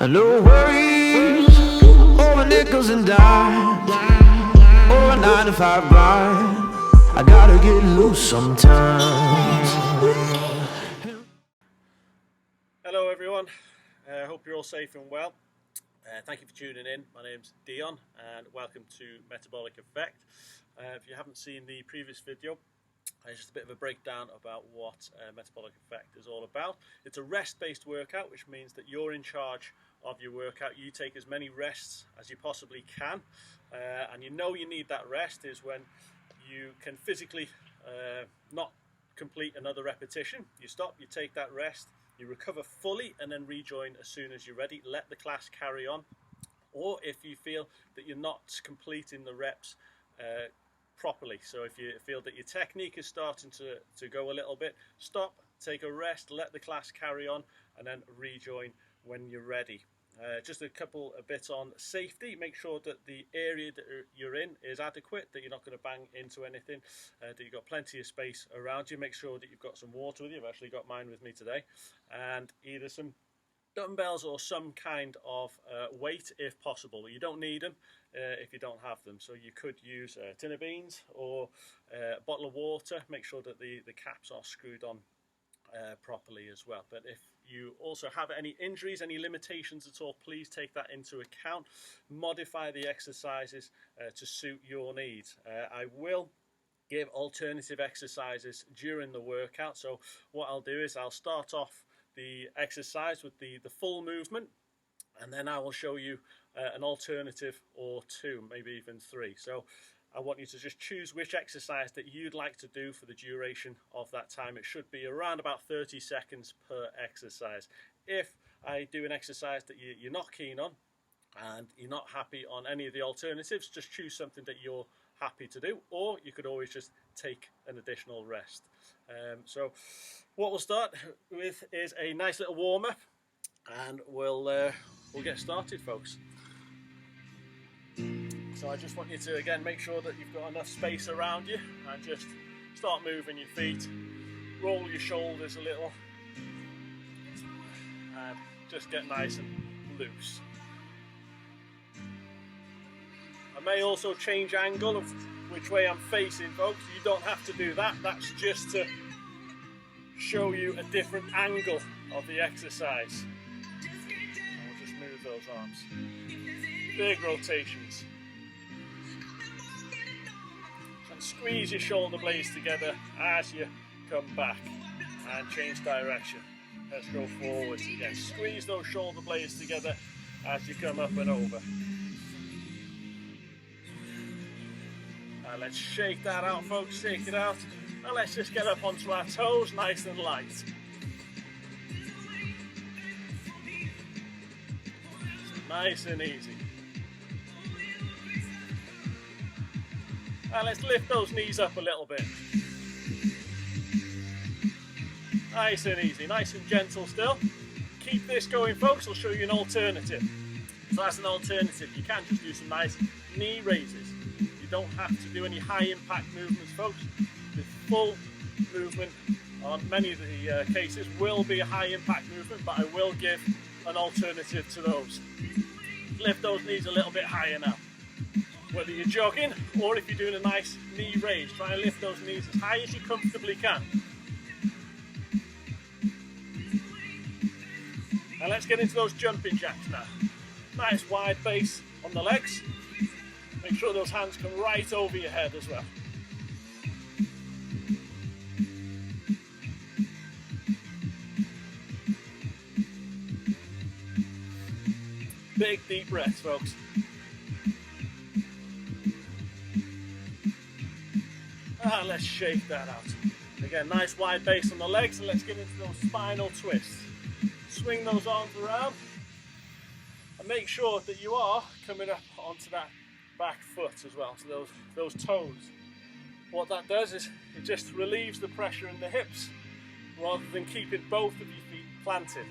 No worries over nickels and dimes, or a 9 to 5 grind. I gotta get loose sometimes. Hello everyone, hope you're all safe and well. Thank you for tuning in. My name's Dion and welcome to Metabolic Effect. If you haven't seen the previous video, it's just a bit of a breakdown about what Metabolic Effect is all about. It's a rest-based workout, which means that you're in charge of your workout. You take as many rests as you possibly can, and you know you need that rest is when you can physically not complete another repetition. You stop, you take that rest, you recover fully, and then rejoin as soon as you're ready. Let the class carry on. Or if you feel that you're not completing the reps properly, so if you feel that your technique is starting to go a little bit, stop, take a rest, let the class carry on, and then rejoin when you're ready. Just a couple of bits on safety. Make sure that the area that you're in is adequate, that you're not going to bang into anything, that you've got plenty of space around you. Make sure that you've got some water with you. I've actually got mine with me today, and either some dumbbells or some kind of weight if possible. You don't need them if you don't have them, so you could use a tin of beans or a bottle of water. Make sure that the caps are screwed on properly as well. But if you also have any injuries, any limitations at all, please take that into account. Modify the exercises to suit your needs. I will give alternative exercises during the workout, so what I'll do is I'll start off the exercise with the full movement, and then I will show you an alternative or two, maybe even three. So I want you to just choose which exercise that you'd like to do for the duration of that time. It should be around about 30 seconds per exercise. If I do an exercise that you're not keen on and you're not happy on any of the alternatives, just choose something that you're happy to do, or you could always just take an additional rest. So what we'll start with is a nice little warm-up, and we'll get started, folks. So I just want you to again make sure that you've got enough space around you, and just start moving your feet, roll your shoulders a little, and just get nice and loose. I may also change angle of which way I'm facing, folks. You don't have to do that. That's just to show you a different angle of the exercise. I'll just move those arms. Big rotations. And squeeze your shoulder blades together as you come back and change direction. Let's go forwards again. Squeeze those shoulder blades together as you come up and over. Let's shake that out, folks. Shake it out. Now let's just get up onto our toes, nice and light. Nice and easy. Now let's lift those knees up a little bit. Nice and easy, nice and gentle still. Keep this going, folks. I'll show you an alternative. So that's an alternative. You can just do some nice knee raises. You don't have to do any high impact movements, folks. The full movement on many of the cases will be a high impact movement, but I will give an alternative to those. Lift those knees a little bit higher now. Whether you're jogging or if you're doing a nice knee raise, try and lift those knees as high as you comfortably can. Now let's get into those jumping jacks now. Nice wide base on the legs. Make sure those hands come right over your head as well. Big deep breaths, folks. Let's shake that out. Again, nice wide base on the legs, and let's get into those spinal twists. Swing those arms around, and make sure that you are coming up onto that back foot as well, so those toes. What that does is it just relieves the pressure in the hips rather than keeping both of your feet planted.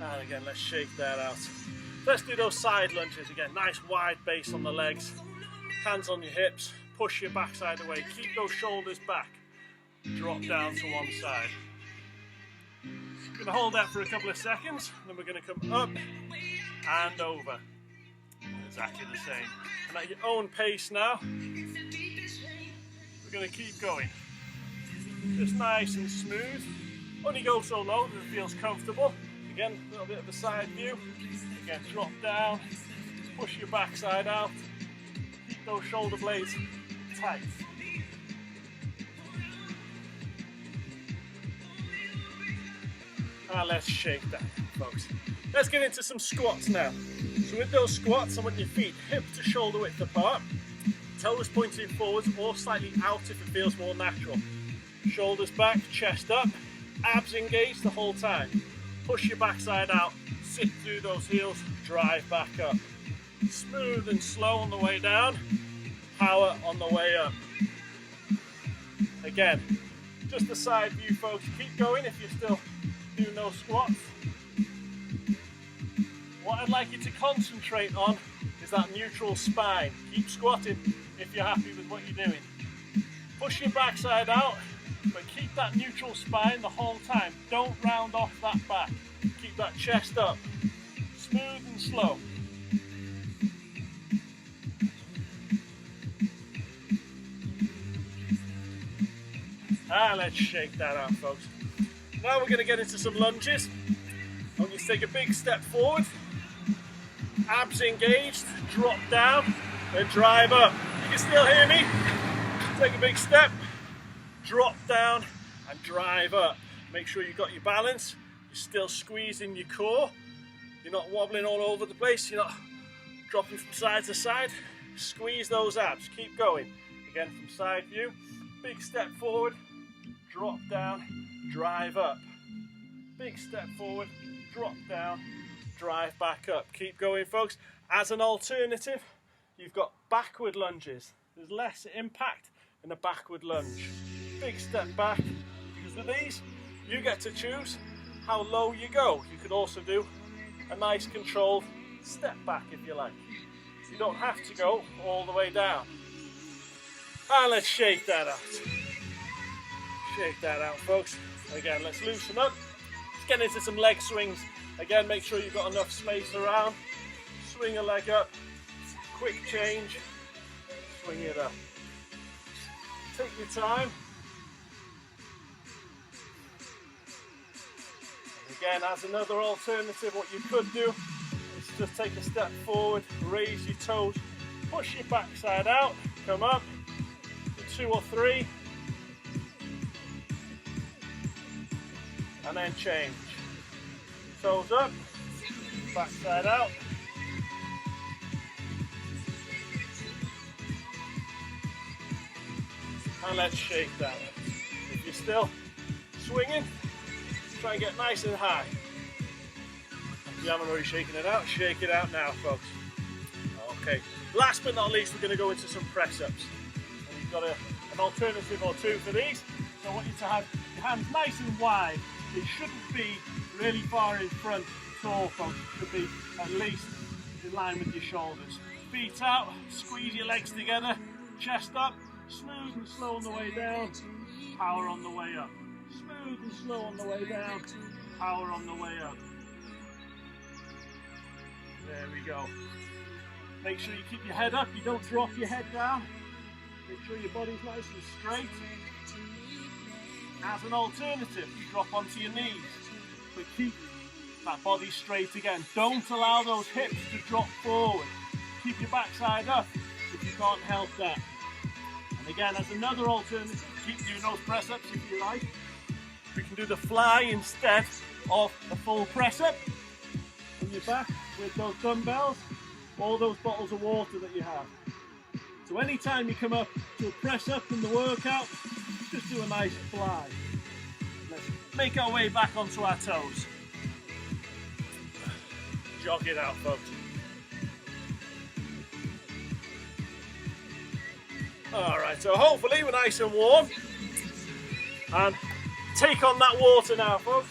And again, let's shake that out. Let's do those side lunges again. Nice wide base on the legs, hands on your hips, push your backside away, keep those shoulders back. drop down to one side. We're going to hold that for a couple of seconds, then we're going to come up and over. Exactly the same. And at your own pace now, we're going to keep going. Just nice and smooth. Only go so low that it feels comfortable. Again, a little bit of a side view. Again, drop down, push your backside out. Keep those shoulder blades tight. And let's shake that, folks. Let's get into some squats now. So with those squats, I want your feet hip to shoulder width apart, toes pointing forwards or slightly out if it feels more natural. Shoulders back, chest up, abs engaged the whole time. Push your backside out, sit through those heels, drive back up. Smooth and slow on the way down, power on the way up. Again, just a side view, folks. Keep going if you're still doing those squats. What I'd like you to concentrate on is that neutral spine. Keep squatting if you're happy with what you're doing. Push your backside out, but keep that neutral spine the whole time. Don't round off that back. Keep that chest up. Smooth and slow. Let's shake that out, folks. Now we're going to get into some lunges. I want you to take a big step forward. Abs engaged, drop down, then drive up. You can still hear me? Take a big step, drop down, and drive up. Make sure you've got your balance. You're still squeezing your core. You're not wobbling all over the place. You're not dropping from side to side. Squeeze those abs. Keep going. Again, from side view. Big step forward, drop down, drive up. Big step forward, drop down, drive back up. Keep going, folks. As an alternative, you've got backward lunges. There's less impact in a backward lunge. Big step back, because with these, you get to choose how low you go. You could also do a nice controlled step back if you like. You don't have to go all the way down. And let's shake that out. Shake that out, folks. Again, let's loosen up. Let's get into some leg swings. Again, make sure you've got enough space around. Swing a leg up. Quick change. Swing it up. Take your time. And again, as another alternative, what you could do is just take a step forward, raise your toes, push your backside out, come up, do 2 or 3, and then change. Toes up, backside out. And let's shake that. If you're still swinging, try and get nice and high. If you haven't already shaken it out, shake it out now, folks. Okay, last but not least, we're going to go into some press-ups. And you've got an alternative or two for these. So I want you to have your hands nice and wide. It shouldn't be really far in front at all, folks. It should be at least in line with your shoulders. Feet out, squeeze your legs together, chest up. Smooth and slow on the way down, power on the way up. Smooth and slow on the way down, power on the way up. There we go. Make sure you keep your head up, you don't drop your head down. Make sure your body's nice and straight. As an alternative, you drop onto your knees, but keep that body straight again. Don't allow those hips to drop forward. Keep your backside up if you can't help that. And again, as another alternative, keep doing those press-ups if you like. We can do the fly instead of a full press-up on your back with those dumbbells or those bottles of water that you have. So anytime you come up to a press-up in the workout, just do a nice fly. Let's make our way back onto our toes. Jog it out, folks. Alright, so hopefully we're nice and warm. And take on that water now, folks.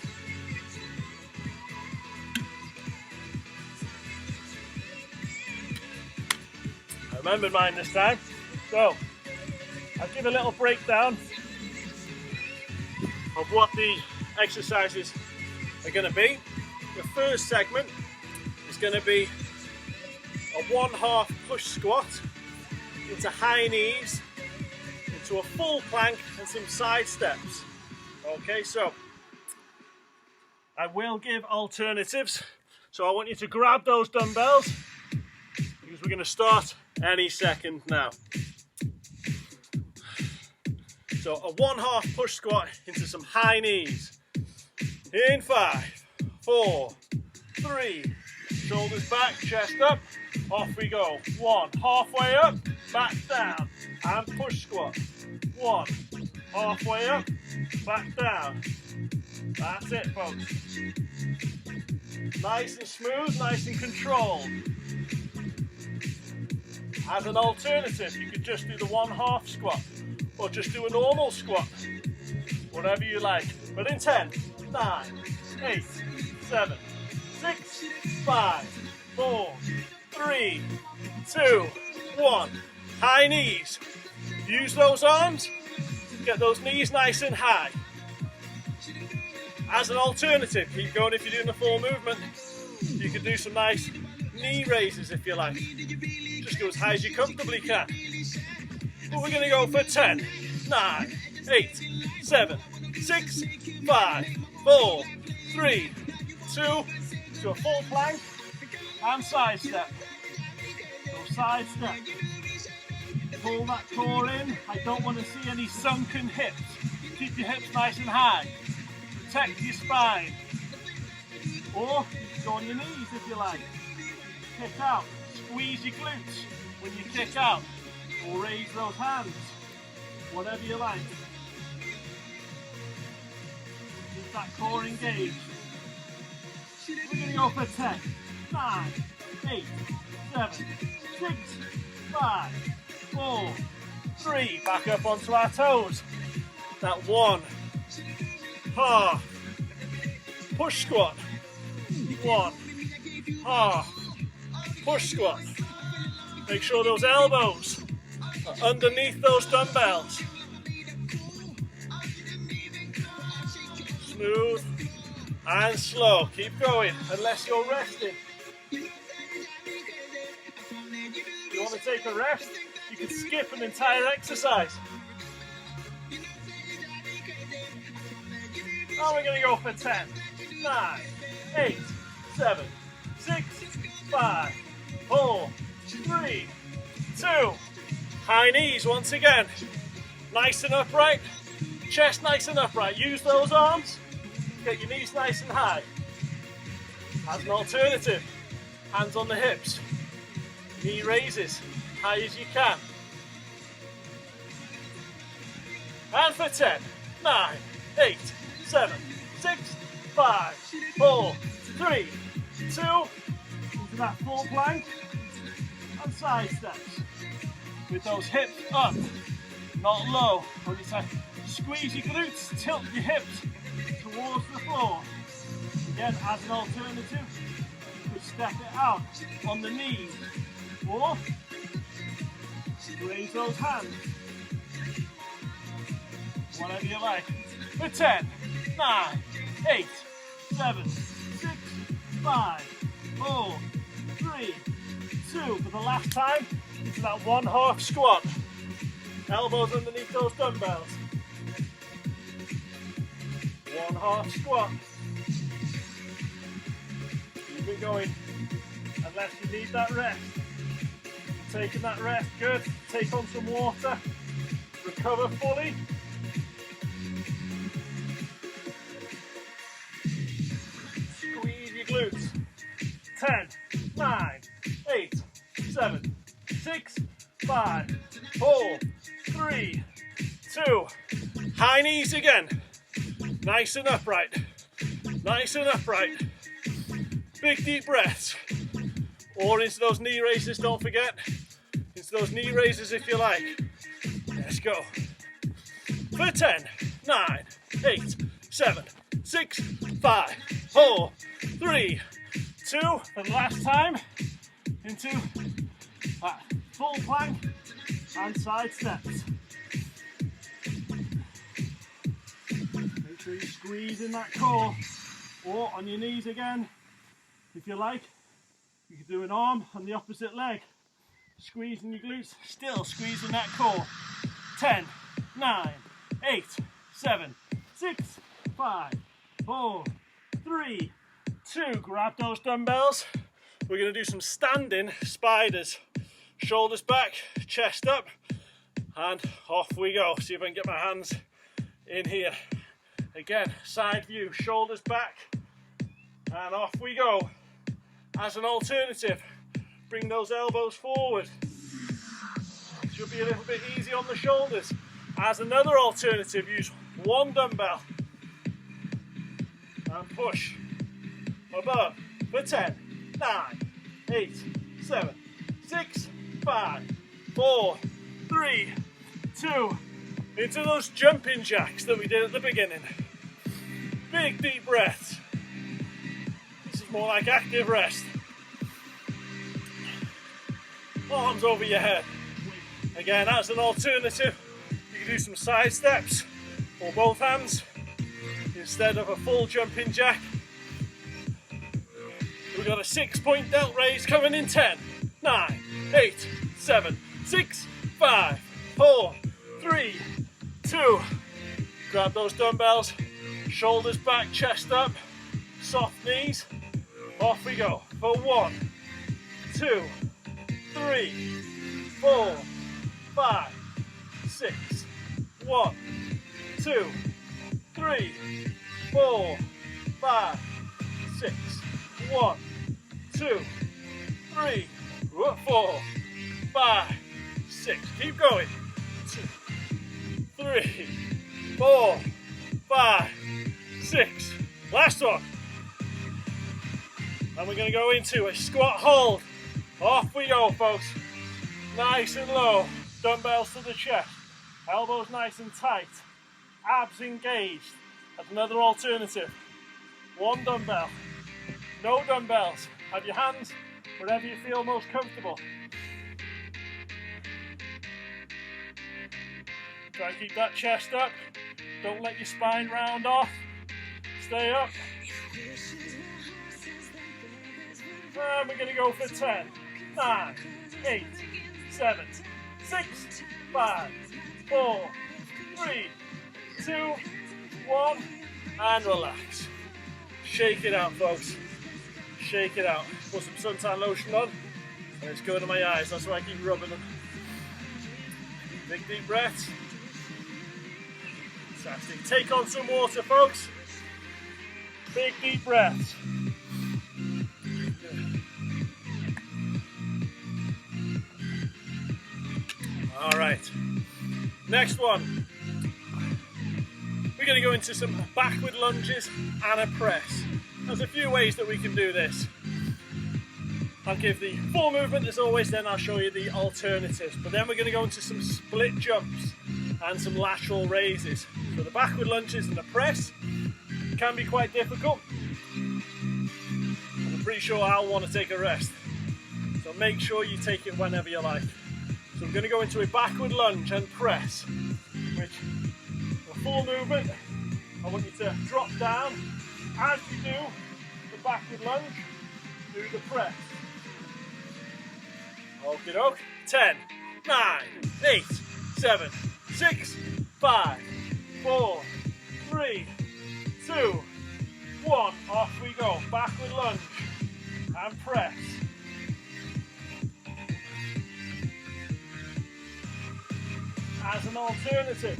I remembered mine this time. So, I'll give a little breakdown of what the exercises are going to be. The first segment is going to be a 1/2 push squat into high knees, into a full plank and some side steps. Okay, so I will give alternatives. So I want you to grab those dumbbells because we're going to start any second now. So a 1/2 push squat into some high knees. In 5, 4, 3, shoulders back, chest up, off we go. 1, halfway up, back down, and push squat. 1, halfway up, back down. That's it, folks. Nice and smooth, nice and controlled. As an alternative, you could just do the 1/2 squat, or just do a normal squat, whatever you like. But in 10, 9, 8, 7, 6, 5, 4, 3, 2, 1. High knees. Use those arms, get those knees nice and high. As an alternative, keep going if you're doing the full movement. You can do some nice knee raises if you like. Just go as high as you comfortably can. But we're going to go for 10, 9, 8, 7, 6, 5, 4, 3, 2, to a full plank and side step. So side step. Pull that core in. I don't want to see any sunken hips. Keep your hips nice and high. Protect your spine. Or you can go on your knees if you like. Kick out. Squeeze your glutes when you kick out. Or raise those hands. Whatever you like. Keep that core engaged. We're going to go for 10, 9, 8, 7, 6, 5, 4, 3. Back up onto our toes. That 1/2 push squat. 1/2 push squat. Make sure those elbows are underneath those dumbbells. Smooth and slow. Keep going unless you're resting. If you want to take a rest, you can skip an entire exercise. Now we're going to go for 10, 9, 8, 7, 6, 5, 4, 3, 2. High knees once again. Nice and upright. Chest nice and upright. Use those arms. Get your knees nice and high. As an alternative, hands on the hips. Knee raises, high as you can. And for 10, 9, 8, 7, 6, 5, 4, 3, 2, into that full plank and side steps. With those hips up, not low. When you say squeeze your glutes, tilt your hips towards the floor. Again, as an alternative, you could step it out on the knees, or raise those hands. Whatever you like. For 10, 9, 8, 7, 6, 5, 4, 3, 2. For the last time, into that 1/2 squat. Elbows underneath those dumbbells. 1/2 squat. Keep it going unless you need that rest. Taking that rest, good. Take on some water. Recover fully. Squeeze your glutes. 10, 9, 8, 7, 6, 5, 4, 3, 2. High knees again. Nice and upright. Nice and upright. Big deep breaths. Or into those knee raises, don't forget. Into those knee raises if you like. Let's go. For 10, 9, 8, 7, 6, 5, 4, 3, 2. For the last time, into that full plank and side steps. Make sure sure you squeeze in that core, or on your knees again, if you like. You can do an arm on the opposite leg, squeezing your glutes, still squeezing that core. 10, 9, 8, 7, 6, 5, 4, 3, 2. Grab those dumbbells. We're going to do some standing spiders. Shoulders back, chest up, and off we go. See if I can get my hands in here. Again, side view, shoulders back, and off we go. As an alternative, bring those elbows forward. Should be a little bit easy on the shoulders. As another alternative, use one dumbbell and push above for 10, 9, 8, 7, 6, 5, 4, 3, 2, into those jumping jacks that we did at the beginning. Big deep breaths. This is more like active rest. Arms over your head. Again, as an alternative, you can do some side steps or both hands instead of a full jumping jack. We've got a 6-point delt raise coming in 10, 9, 8, 7, 6, 5, 4, 3, 2. Grab those dumbbells, shoulders back, chest up, soft knees. Off we go for 1, 2, 3, 4, 5, 6. 1, 2, 3, 4, 5, 6. 1, 2, 3, 4, 5, 6. Keep going. 2, 3, 4, 5, 6. Last one. And we're going to go into a squat hold. Off we go, folks. Nice and low. Dumbbells to the chest. Elbows nice and tight. Abs engaged. That's another alternative. One dumbbell. No dumbbells. Have your hands wherever you feel most comfortable. Try and keep that chest up. Don't let your spine round off. Stay up. And we're going to go for 10, 9, 8, 7, 6, 5, 4, 3, 2, 1, and relax. Shake it out, folks. Shake it out. Put some suntan lotion on, and it's going to my eyes. That's why I keep rubbing them. Big deep breaths. Fantastic. Take on some water, folks. Big deep breaths. All right. Next one. We're going to go into some backward lunges and a press. There's a few ways that we can do this. I'll give the full movement as always, then I'll show you the alternatives. But then we're going to go into some split jumps and some lateral raises. So the backward lunges and the press can be quite difficult. I'm pretty sure I'll want to take a rest. So make sure you take it whenever you like. So we're going to go into a backward lunge and press, which for full movement, I want you to drop down. As you do the backward lunge, do the press. Okie doke. 10, 9, 8, 7, 6, 5, 4, 3, 2, 1. Off we go. Backward lunge and press. As an alternative,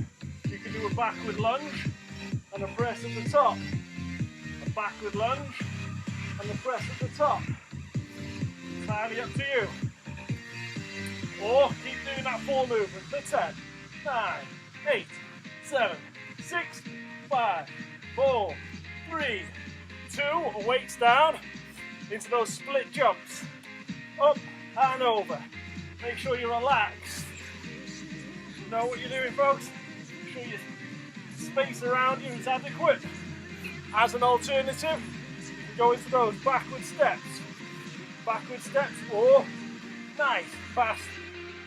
you can do a backward lunge and a press at the top. A backward lunge and a press at the top. Entirely up to you. Or keep doing that full movement for 10, 9, 8, 7, 6, 5, 4, 3, 2. Weights down into those split jumps. Up and over. Make sure you're relaxed. Know what you're doing, folks. Make sure your space around you is adequate. As an alternative, you can go into those backward steps. Backward steps or nice, fast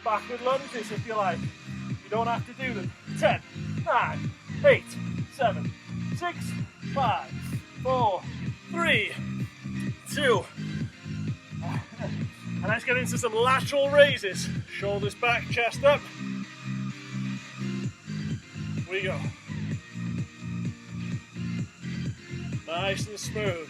backward lunges if you like. You don't have to do them. 10, 9, 8, 7, 6, 5, 4, 3, 2. And let's get into some lateral raises. Shoulders back, chest up. Here we go. Nice and smooth.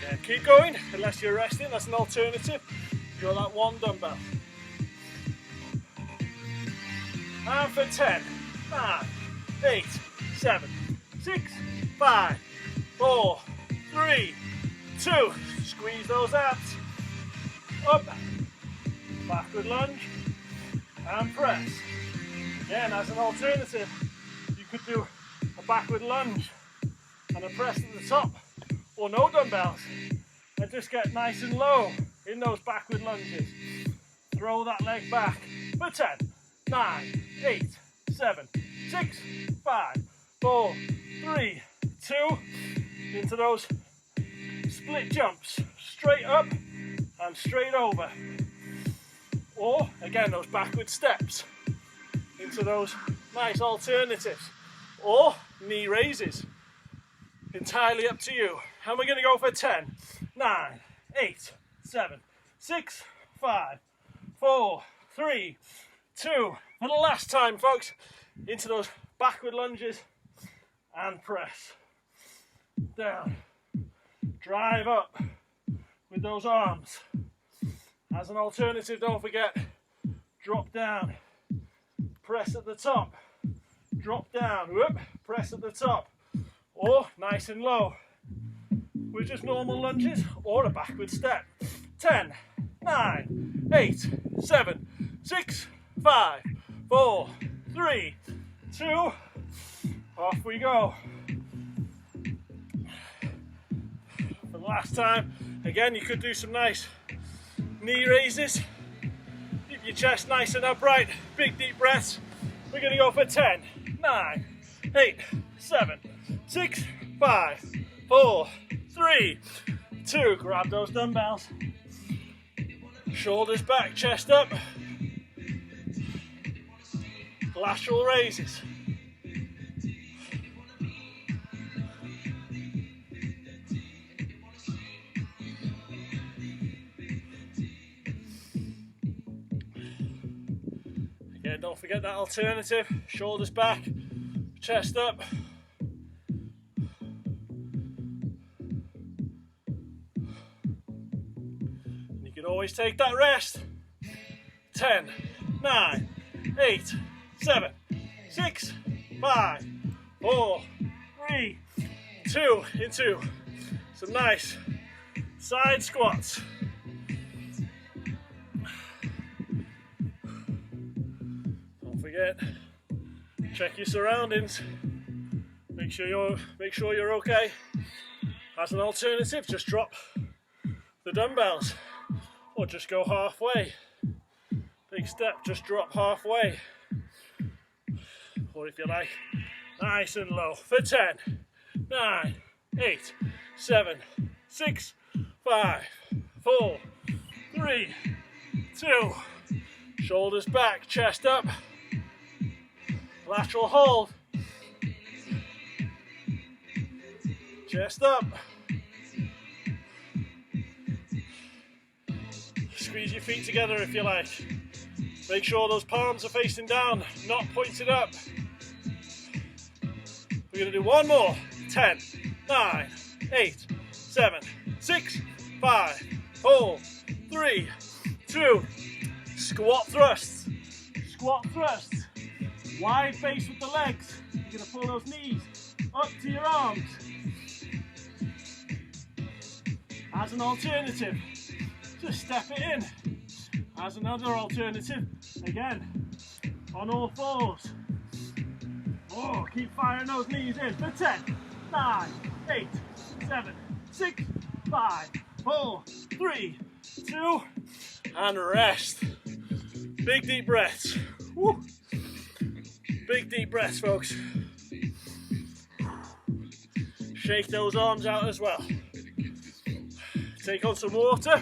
Yeah, keep going unless you're resting. That's an alternative. You've got that one dumbbell. And for 10, 9, 8, 7, 6, 5, 4, 3, 2. Squeeze those abs. Up. Backward lunge. And press. Again, as an alternative, you could do a backward lunge and a press at the top, or no dumbbells, and just get nice and low in those backward lunges. Throw that leg back for 10, 9, 8, 7, 6, 5, 4, 3, 2. Into those split jumps, straight up and straight over. Or, again, those backward steps into those nice alternatives. Or knee raises. Entirely up to you. And we're going to go for 10, 9, 8, 7, 6, 5, 4, 3, 2. For the last time, folks, into those backward lunges and press. Down. Drive up with those arms. As an alternative, don't forget, drop down, press at the top, drop down, whoop, press at the top, or nice and low with just normal lunges or a backward step. 10, 9, 8, 7, 6, 5, 4, 3, 2, off we go. For the last time, again, you could do some nice knee raises. Keep your chest nice and upright. Big deep breaths. We're going to go for 10, 9, 8, 7, 6, 5, 4, 3, 2. Grab those dumbbells. Shoulders back, chest up. Lateral raises. Again, don't forget that alternative. Shoulders back, chest up. And you can always take that rest. 10, 9, 8, 7, 6, 5, 4, 3, 2. Into some nice side squats. Don't forget, check your surroundings. Make sure you're okay. As an alternative, just drop the dumbbells, or just go halfway. Big step, just drop halfway. Or if you like, nice and low for 10, 9, 8, 7, 6, 5, 4, 3, 2. Shoulders back, chest up. Lateral hold. Chest up. Squeeze your feet together if you like. Make sure those palms are facing down, not pointed up. We're going to do one more. 10, 9, 8, 7, 6, 5, 4, 3, 2. Squat thrusts. Squat thrusts. Wide base with the legs. You're going to pull those knees up to your arms. As an alternative, just step it in. As another alternative, again, on all fours. Oh, keep firing those knees in for 10, 9, 8, 7, 6, 5, 4, 3, 2, and rest. Big deep breaths. Woo. Big deep breaths, folks. Shake those arms out as well. Take on some water.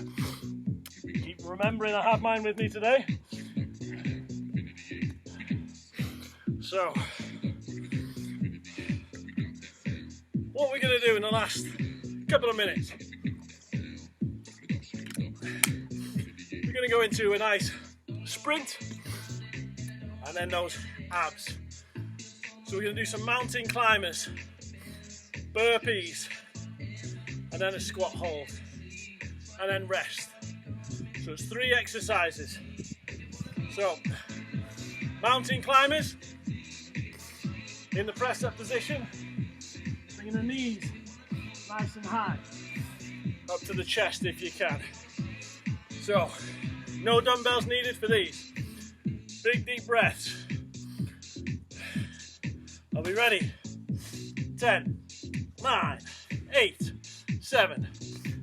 Keep remembering I have mine with me today. So, what we're going to do in the last couple of minutes, we're going to go into a nice sprint and then those abs. So we're going to do some mountain climbers, burpees, and then a squat hold, and then rest. So it's 3 exercises. So, mountain climbers, in the press up position, bringing the knees nice and high, up to the chest if you can. So, no dumbbells needed for these. Big deep breaths. Are we ready? 10, 9, 8, 7,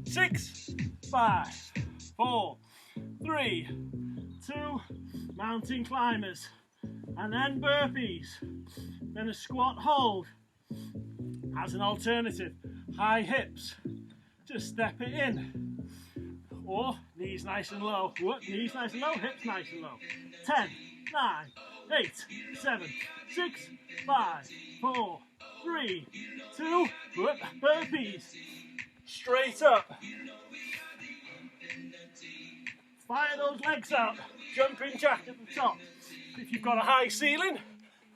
6, 5, 4, 3, 2, mountain climbers, and then burpees, then a squat hold. As an alternative, high hips, just step it in, or knees nice and low, knees nice and low, hips nice and low. 10, 9, 8, 7, 6, 5, 4, 3, 2, burpees, straight up. Fire those legs out, jumping jack at the top. If you've got a high ceiling,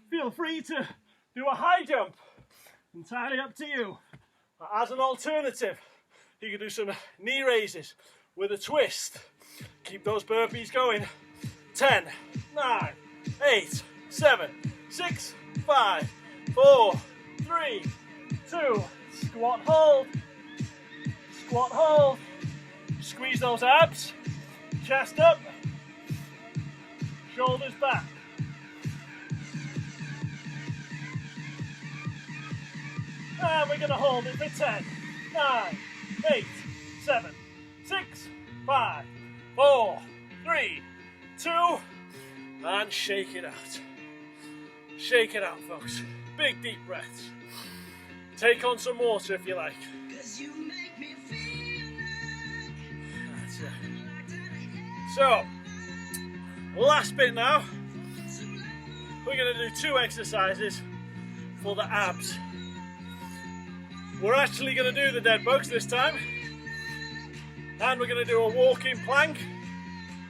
feel free to do a high jump, entirely up to you. As an alternative, you can do some knee raises with a twist. Keep those burpees going. 10, 9, 8, 7, 6, 5, 4, 3, 2, squat hold, squat hold. Squeeze those abs, chest up, shoulders back. And we're going to hold it for 10, 9, 8, 7, 6, 5, 4, 3, 2, and shake it out. Shake it out, folks. Big deep breaths. Take on some water if you like. That's it. So, last bit now. We're going to do 2 exercises for the abs. We're actually going to do the dead bugs this time, and we're going to do a walking plank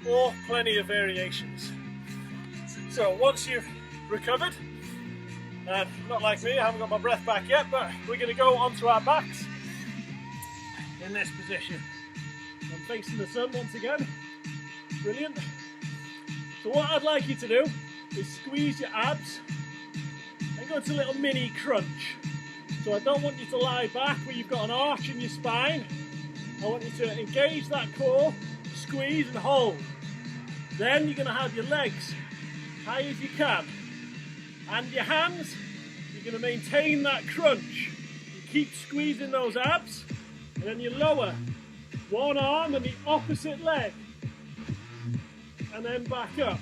or plenty of variations. So once you've recovered, and not like me, I haven't got my breath back yet, but we're going to go onto our backs in this position. I'm facing the sun once again. Brilliant. So what I'd like you to do is squeeze your abs and go into a little mini crunch. So I don't want you to lie back where you've got an arch in your spine. I want you to engage that core, squeeze and hold. Then you're going to have your legs high as you can. And your hands, you're going to maintain that crunch. You keep squeezing those abs, and then you lower one arm and the opposite leg. And then back up.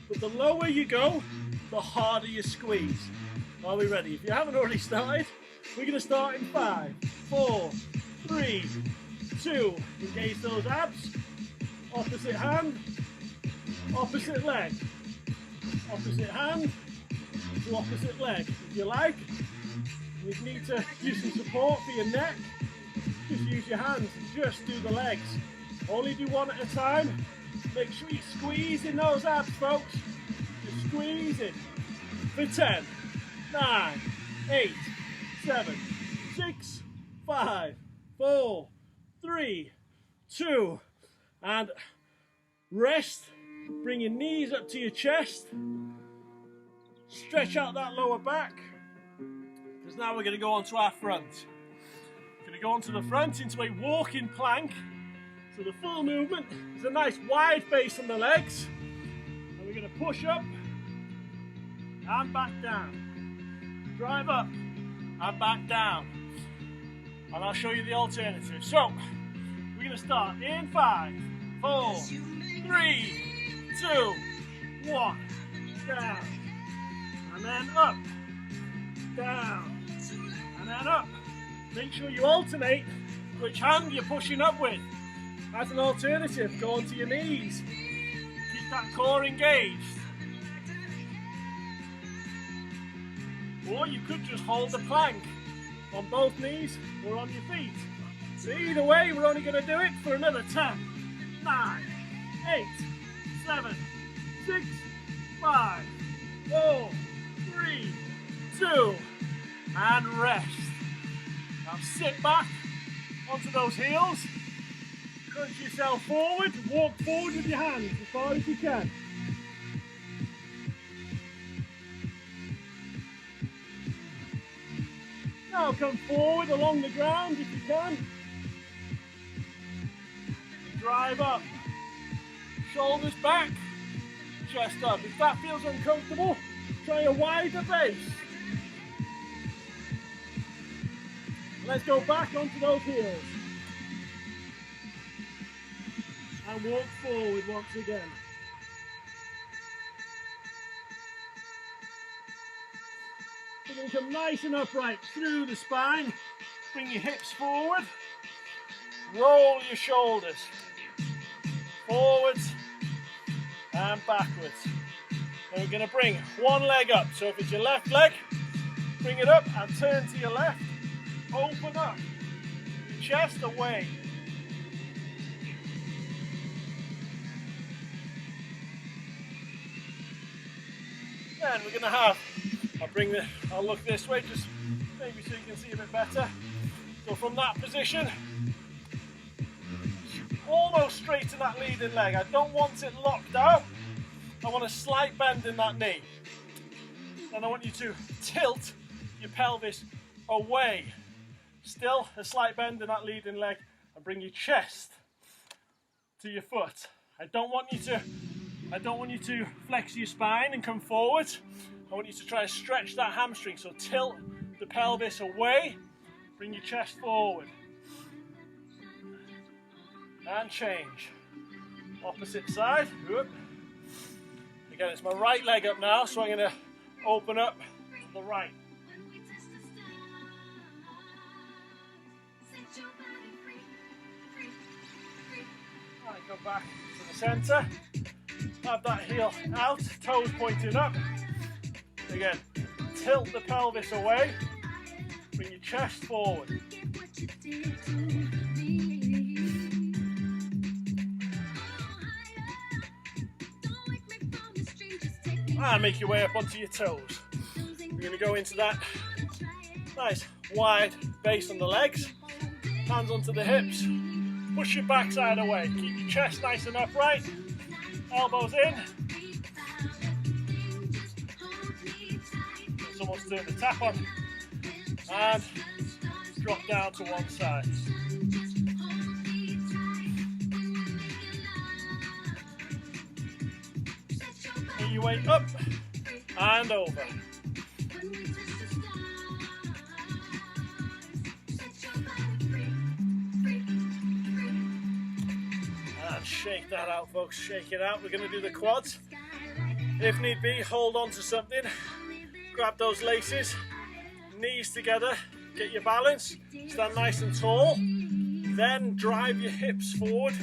But the lower you go, the harder you squeeze. Are we ready? If you haven't already started, we're going to start in 5, 4, 3, 2. Engage those abs. Opposite hand, opposite leg. Opposite hand to opposite leg. If you like, you need to use some support for your neck. Just use your hands. Just do the legs. Only do one at a time. Make sure you're squeezing those abs, folks. Just squeezing. For 10, 9, 8, 7, 6, 5, 4, 3, 2, and rest. Bring your knees up to your chest. Stretch out that lower back. Because now we're going to go onto our front. We're going to go onto the front into a walking plank. So the full movement is a nice wide base on the legs. And we're going to push up and back down. Drive up and back down. And I'll show you the alternative. So, we're going to start in 5, 4, 3, 2, 1. Down. And then up. Down. And then up. make sure you alternate which hand you're pushing up with. As an alternative, go onto your knees. Keep that core engaged. Or you could just hold the plank on both knees or on your feet. So either way, we're only going to do it for another 10, 9, 8, 7, 6, 5, 4, 3, 2, and rest. Now sit back onto those heels, crunch yourself forward, walk forward with your hands as far as you can. Now come forward along the ground if you can. Drive up. Shoulders back, chest up. If that feels uncomfortable, try a wider base. Let's go back onto those heels. And walk forward once again. You're going to come nice and upright through the spine. Bring your hips forward. Roll your shoulders. Forwards and backwards. And we're going to bring one leg up. So if it's your left leg, bring it up and turn to your left. Open up. Chest away. Then we're going to have, I'll look this way just maybe so you can see a bit better. So from that position, almost straighten that leading leg. I don't want it locked out. I want a slight bend in that knee. Then I want you to tilt your pelvis away. Still a slight bend in that leading leg and bring your chest to your foot. I don't want you to flex your spine and come forward. I want you to try and stretch that hamstring. So tilt the pelvis away, bring your chest forward. And change. Opposite side. Whoop. Again, it's my right leg up now, so I'm going to open up to the right. Alright, go back to the centre. Have that heel out, toes pointing up. Again, tilt the pelvis away. Bring your chest forward. And make your way up onto your toes. We're going to go into that nice wide base on the legs. Hands onto the hips. Push your backside away. Keep your chest nice and upright. Elbows in. Someone's doing the tap on. And drop down to one side. Make your way up and over. And shake that out, folks. Shake it out. We're going to do the quads. If need be, hold on to something. Grab those laces. Knees together. Get your balance. Stand nice and tall. Then drive your hips forward.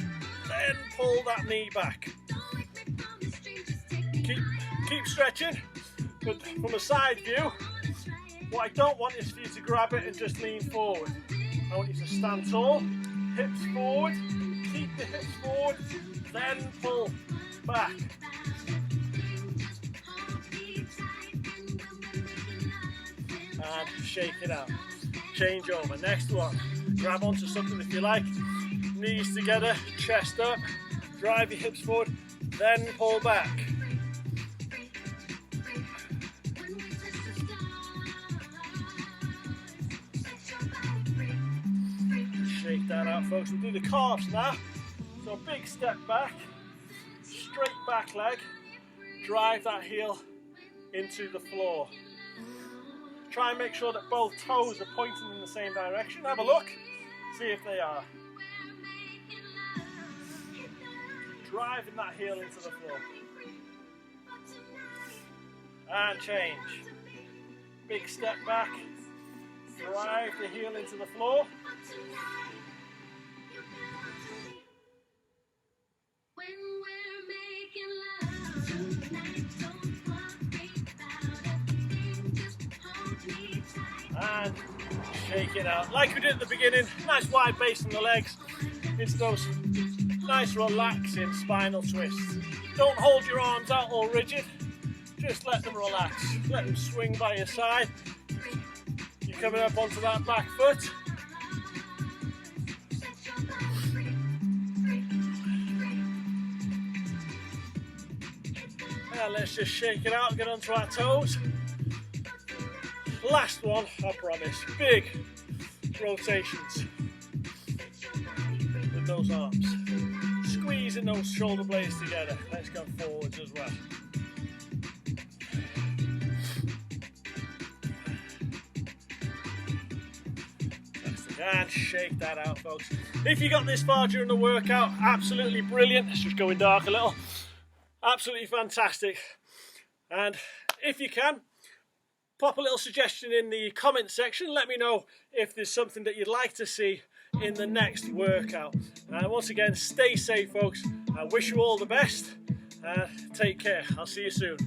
Then pull that knee back. Keep stretching, but from a side view, what I don't want is for you to grab it and just lean forward. I want you to stand tall, hips forward, keep the hips forward, then pull back. And shake it out. Change over. Next one. Grab onto something if you like. Knees together, chest up, drive your hips forward, then pull back. Shake that out, folks. We'll do the calves now. So big step back, straight back leg, drive that heel into the floor. Try and make sure that both toes are pointing in the same direction. Have a look, see if they are. Driving that heel into the floor. And change. Big step back, Drive the heel into the floor. And shake it out. Like we did at the beginning, nice wide base on the legs into those nice relaxing spinal twists. Don't hold your arms out all rigid, just let them relax. Let them swing by your side. You're coming up onto that back foot. Now let's just shake it out, get onto our toes. Last one, I promise. Big rotations with those arms. Squeezing those shoulder blades together. Let's go forwards as well. And shake that out, folks. If you got this far during the workout, absolutely brilliant. Let's just go in dark a little. Absolutely fantastic. And if you can, pop a little suggestion in the comment section. Let me know if there's something that you'd like to see in the next workout. And once again, stay safe, folks. I wish you all the best. Take care. I'll see you soon.